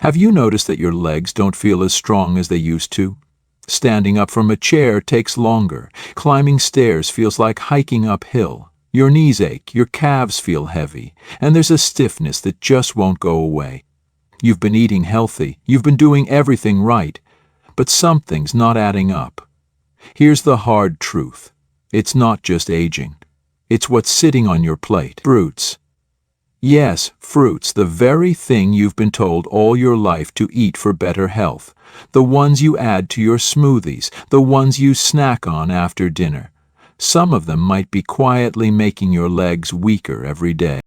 Have you noticed that your legs don't feel as strong as they used to? Standing up from a chair takes longer. Climbing stairs feels like hiking uphill. Your knees ache, your calves feel heavy, and there's a stiffness that just won't go away. You've been eating healthy, you've been doing everything right, but something's not adding up. Here's the hard truth. It's not just aging. It's what's sitting on your plate. Fruits. Yes, fruits, the very thing you've been told all your life to eat for better health. The ones you add to your smoothies, the ones you snack on after dinner. Some of them might be quietly making your legs weaker every day.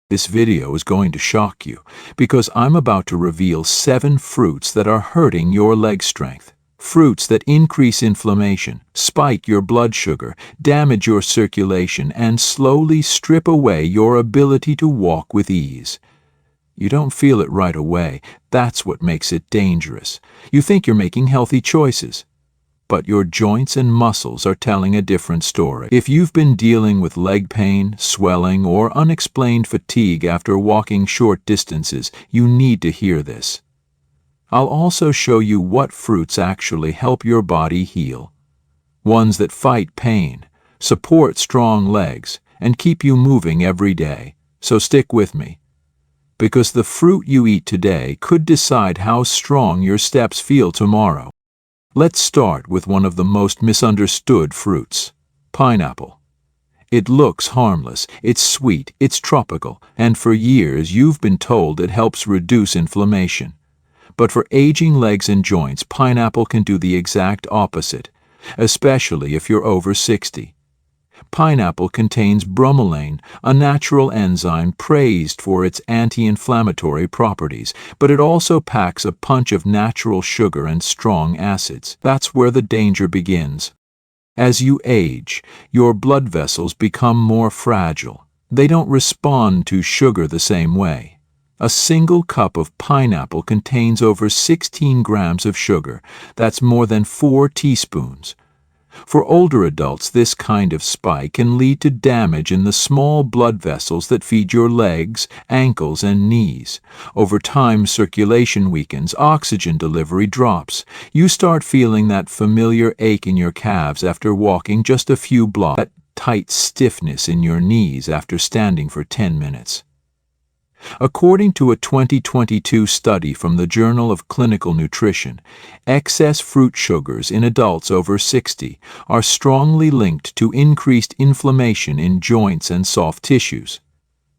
This video is going to shock you, because I'm about to reveal 7 fruits that are hurting your leg strength. Fruits that increase inflammation, spike your blood sugar, damage your circulation, and slowly strip away your ability to walk with ease. You don't feel it right away. That's what makes it dangerous. You think you're making healthy choices, but your joints and muscles are telling a different story. If you've been dealing with leg pain, swelling, or unexplained fatigue after walking short distances, you need to hear this. I'll also show you what fruits actually help your body heal. Ones that fight pain, support strong legs, and keep you moving every day. So stick with me, because the fruit you eat today could decide how strong your steps feel tomorrow. Let's start with one of the most misunderstood fruits, pineapple. It looks harmless, it's sweet, it's tropical, and for years you've been told it helps reduce inflammation. But for aging legs and joints, pineapple can do the exact opposite, especially if you're over 60. Pineapple contains bromelain, a natural enzyme praised for its anti-inflammatory properties, but it also packs a punch of natural sugar and strong acids. That's where the danger begins. As you age, your blood vessels become more fragile. They don't respond to sugar the same way. A single cup of pineapple contains over 16 grams of sugar. That's more than 4 teaspoons. For older adults, this kind of spike can lead to damage in the small blood vessels that feed your legs, ankles, and knees. Over time, circulation weakens, oxygen delivery drops. You start feeling that familiar ache in your calves after walking just a few blocks, that tight stiffness in your knees after standing for 10 minutes. According to a 2022 study from the Journal of Clinical Nutrition, excess fruit sugars in adults over 60 are strongly linked to increased inflammation in joints and soft tissues.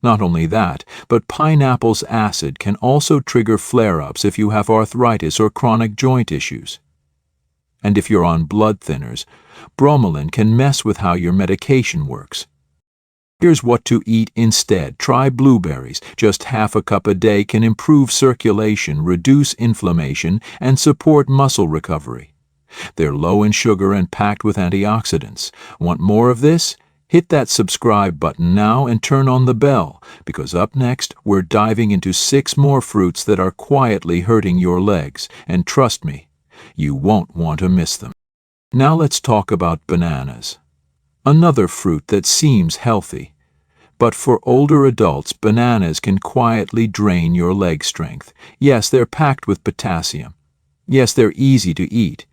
Not only that, but pineapple's acid can also trigger flare-ups if you have arthritis or chronic joint issues. And if you're on blood thinners, bromelain can mess with how your medication works. Here's what to eat instead. Try blueberries. Just half a cup a day can improve circulation, reduce inflammation, and support muscle recovery. They're low in sugar and packed with antioxidants. Want more of this? Hit that subscribe button now and turn on the bell, because up next we're diving into 6 more fruits that are quietly hurting your legs, and trust me, you won't want to miss them. Now let's talk about bananas. Another fruit that seems healthy. But for older adults, bananas can quietly drain your leg strength. Yes, they're packed with potassium. Yes, they're easy to eat.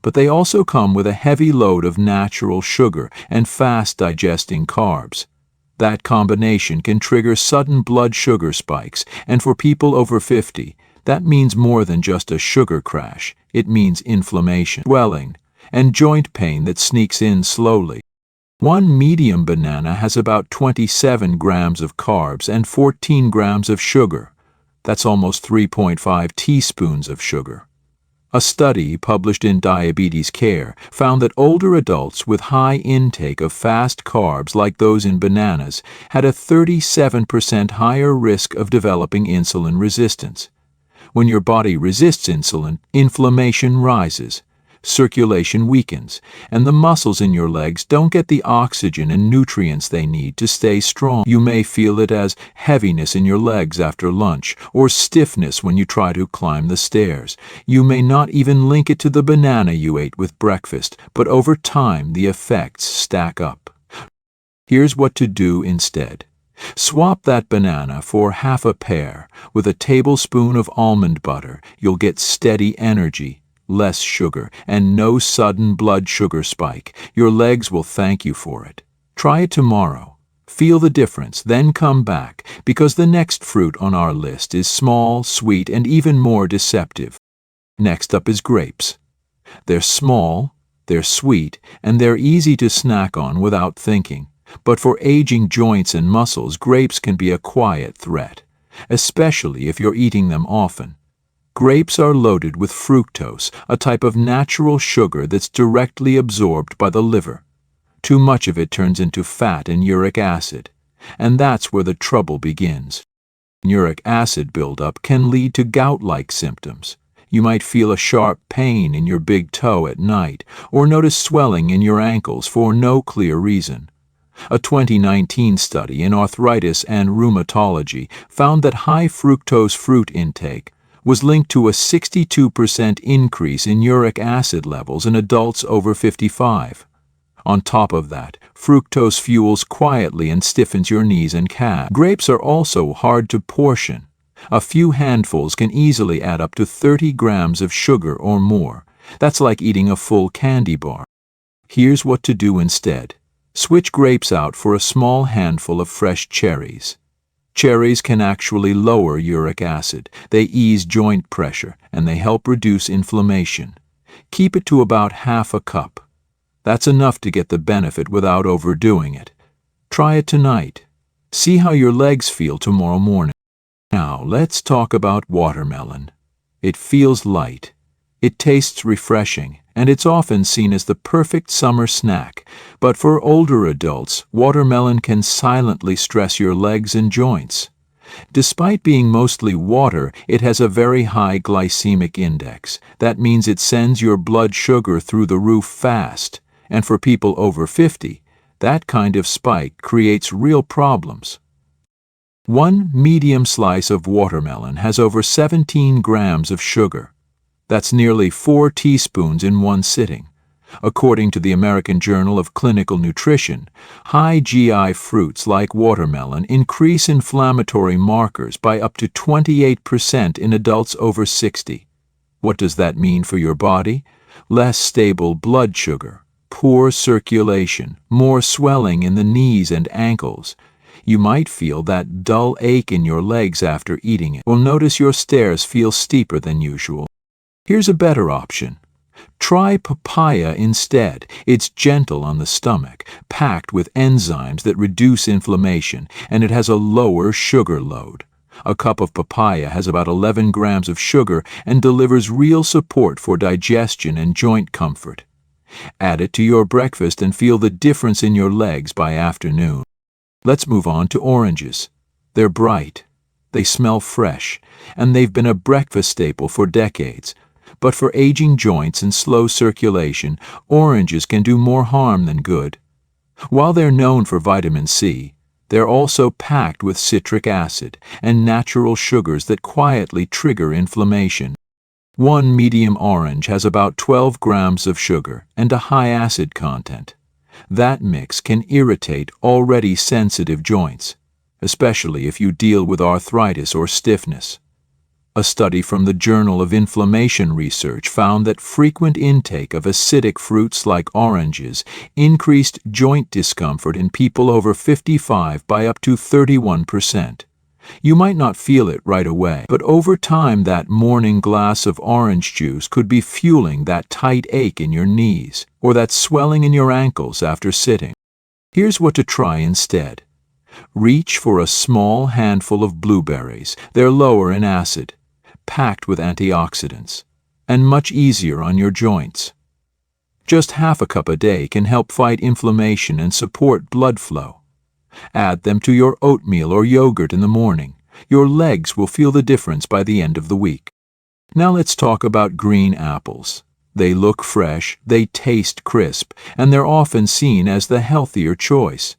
But they also come with a heavy load of natural sugar and fast-digesting carbs. That combination can trigger sudden blood sugar spikes, and for people over 50, that means more than just a sugar crash. It means inflammation, swelling, and joint pain that sneaks in slowly. One medium banana has about 27 grams of carbs and 14 grams of sugar. That's almost 3.5 teaspoons of sugar. A study published in Diabetes Care found that older adults with high intake of fast carbs like those in bananas had a 37% higher risk of developing insulin resistance. When your body resists insulin, inflammation rises. Circulation weakens, and the muscles in your legs don't get the oxygen and nutrients they need to stay strong. You may feel it as heaviness in your legs after lunch, or stiffness when you try to climb the stairs. You may not even link it to the banana you ate with breakfast, but over time the effects stack up. Here's what to do instead. Swap that banana for half a pear. With a tablespoon of almond butter, you'll get steady energy, less sugar, and no sudden blood sugar spike. Your legs will thank you for it. Try it tomorrow. Feel the difference, then come back, because the next fruit on our list is small, sweet, and even more deceptive. Next up is grapes. They're small, they're sweet, and they're easy to snack on without thinking. But for aging joints and muscles, grapes can be a quiet threat, especially if you're eating them often. Grapes are loaded with fructose, a type of natural sugar that's directly absorbed by the liver. Too much of it turns into fat and uric acid, and that's where the trouble begins. Uric acid buildup can lead to gout-like symptoms. You might feel a sharp pain in your big toe at night, or notice swelling in your ankles for no clear reason. A 2019 study in arthritis and rheumatology found that high fructose fruit intake was linked to a 62% increase in uric acid levels in adults over 55. On top of that, fructose fuels quietly and stiffens your knees and calves. Grapes are also hard to portion. A few handfuls can easily add up to 30 grams of sugar or more. That's like eating a full candy bar. Here's what to do instead. Switch grapes out for a small handful of fresh cherries. Cherries can actually lower uric acid. They ease joint pressure, and they help reduce inflammation. Keep it to about half a cup. That's enough to get the benefit without overdoing it. Try it tonight. See how your legs feel tomorrow morning. Now, let's talk about watermelon. It feels light. It tastes refreshing, and it's often seen as the perfect summer snack. But for older adults, watermelon can silently stress your legs and joints. Despite being mostly water, it has a very high glycemic index. That means it sends your blood sugar through the roof fast. And for people over 50, that kind of spike creates real problems. One medium slice of watermelon has over 17 grams of sugar. That's nearly 4 teaspoons in one sitting. According to the American Journal of Clinical Nutrition, high GI fruits like watermelon increase inflammatory markers by up to 28% in adults over 60. What does that mean for your body? Less stable blood sugar, poor circulation, more swelling in the knees and ankles. You might feel that dull ache in your legs after eating it, or notice your stairs feel steeper than usual. Here's a better option. Try papaya instead. It's gentle on the stomach, packed with enzymes that reduce inflammation, and it has a lower sugar load. A cup of papaya has about 11 grams of sugar and delivers real support for digestion and joint comfort. Add it to your breakfast and feel the difference in your legs by afternoon. Let's move on to oranges. They're bright, they smell fresh, and they've been a breakfast staple for decades. But for aging joints and slow circulation, oranges can do more harm than good. While they're known for vitamin C, they're also packed with citric acid and natural sugars that quietly trigger inflammation. One medium orange has about 12 grams of sugar and a high acid content. That mix can irritate already sensitive joints, especially if you deal with arthritis or stiffness. A study from the Journal of Inflammation Research found that frequent intake of acidic fruits like oranges increased joint discomfort in people over 55 by up to 31%. You might not feel it right away, but over time that morning glass of orange juice could be fueling that tight ache in your knees or that swelling in your ankles after sitting. Here's what to try instead. Reach for a small handful of blueberries. They're lower in acid, packed with antioxidants, and much easier on your joints. Just half a cup a day can help fight inflammation and support blood flow. Add them to your oatmeal or yogurt in the morning. Your legs will feel the difference by the end of the week. Now let's talk about green apples. They look fresh, they taste crisp, and they're often seen as the healthier choice.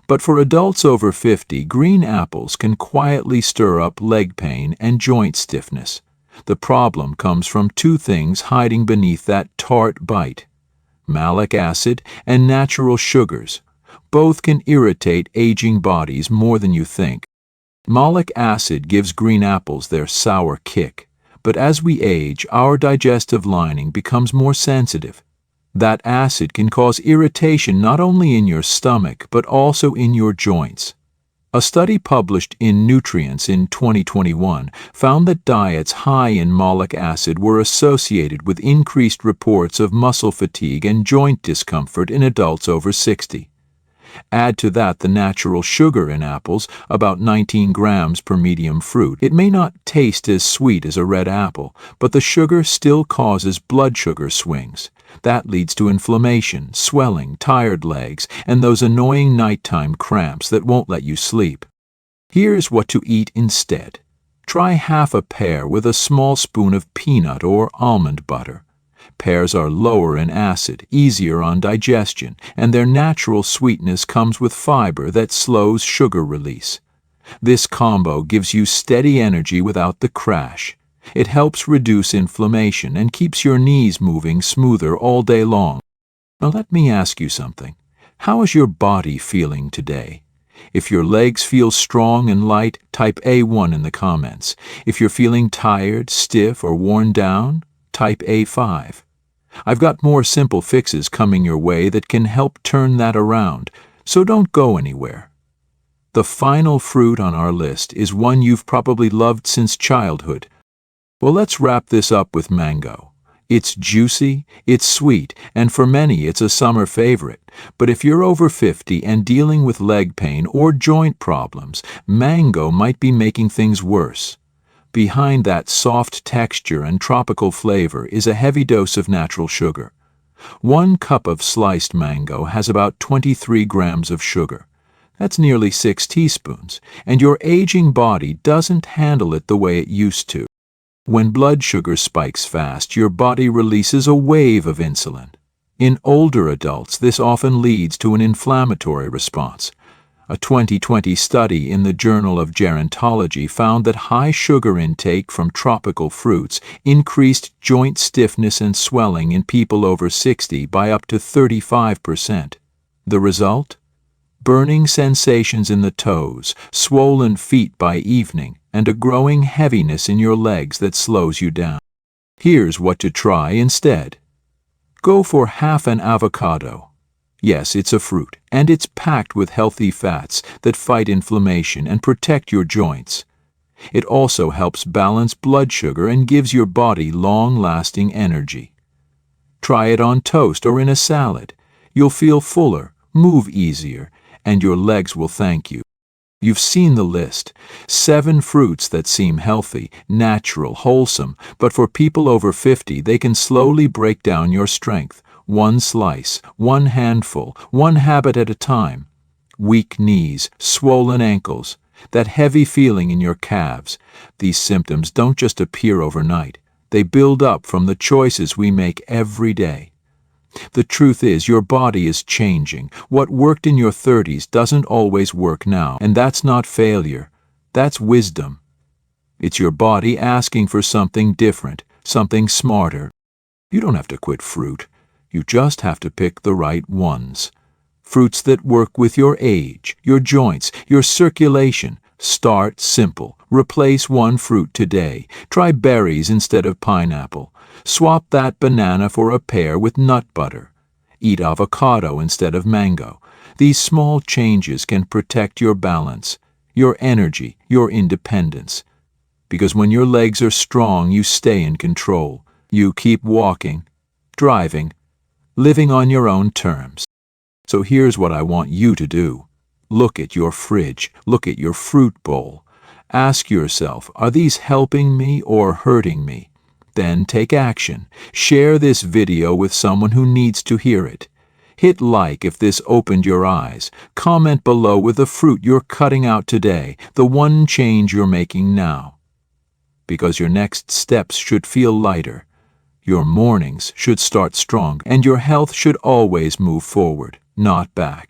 But for adults over 50, green apples can quietly stir up leg pain and joint stiffness. The problem comes from two things hiding beneath that tart bite: malic acid and natural sugars. Both can irritate aging bodies more than you think. Malic acid gives green apples their sour kick, but as we age, our digestive lining becomes more sensitive. That acid can cause irritation not only in your stomach, but also in your joints. A study published in Nutrients in 2021 found that diets high in malic acid were associated with increased reports of muscle fatigue and joint discomfort in adults over 60. Add to that the natural sugar in apples, about 19 grams per medium fruit. It may not taste as sweet as a red apple, but the sugar still causes blood sugar swings. That leads to inflammation, swelling, tired legs, and those annoying nighttime cramps that won't let you sleep. Here's what to eat instead. Try half a pear with a small spoon of peanut or almond butter. Pears are lower in acid, easier on digestion, and their natural sweetness comes with fiber that slows sugar release. This combo gives you steady energy without the crash. It helps reduce inflammation and keeps your knees moving smoother all day long. Now let me ask you something. How is your body feeling today? If your legs feel strong and light, type A1 in the comments. If you're feeling tired, stiff, or worn down, type A5. I've got more simple fixes coming your way that can help turn that around, so don't go anywhere. The final fruit on our list is one you've probably loved since childhood. Well, let's wrap this up with mango. It's juicy, it's sweet, and for many it's a summer favorite. But if you're over 50 and dealing with leg pain or joint problems, mango might be making things worse. Behind that soft texture and tropical flavor is a heavy dose of natural sugar. 1 cup of sliced mango has about 23 grams of sugar. That's nearly 6 teaspoons, and your aging body doesn't handle it the way it used to. When blood sugar spikes fast, your body releases a wave of insulin. In older adults, this often leads to an inflammatory response. A 2020 study in the Journal of Gerontology found that high sugar intake from tropical fruits increased joint stiffness and swelling in people over 60 by up to 35%. The result? Burning sensations in the toes, swollen feet by evening, and a growing heaviness in your legs that slows you down. Here's what to try instead. Go for half an avocado. Yes, it's a fruit, and it's packed with healthy fats that fight inflammation and protect your joints. It also helps balance blood sugar and gives your body long-lasting energy. Try it on toast or in a salad. You'll feel fuller, move easier, and your legs will thank you. You've seen the list. 7 fruits that seem healthy, natural, wholesome, but for people over 50, they can slowly break down your strength. 1 slice, 1 handful, 1 habit at a time. Weak knees, swollen ankles, that heavy feeling in your calves. These symptoms don't just appear overnight. They build up from the choices we make every day. The truth is, your body is changing. What worked in your 30s doesn't always work now, and that's not failure. That's wisdom. It's your body asking for something different, something smarter. You don't have to quit fruit. You just have to pick the right ones. Fruits that work with your age, your joints, your circulation. Start simple. Replace 1 fruit today. Try berries instead of pineapple. Swap that banana for a pear with nut butter. Eat avocado instead of mango. These small changes can protect your balance, your energy, your independence. Because when your legs are strong, you stay in control. You keep walking, driving, living on your own terms. So here's what I want you to do. Look at your fridge. Look at your fruit bowl. Ask yourself, are these helping me or hurting me? Then take action. Share this video with someone who needs to hear it. Hit like if this opened your eyes. Comment below with the fruit you're cutting out today, the one change you're making now. Because your next steps should feel lighter. Your mornings should start strong, and your health should always move forward, not back.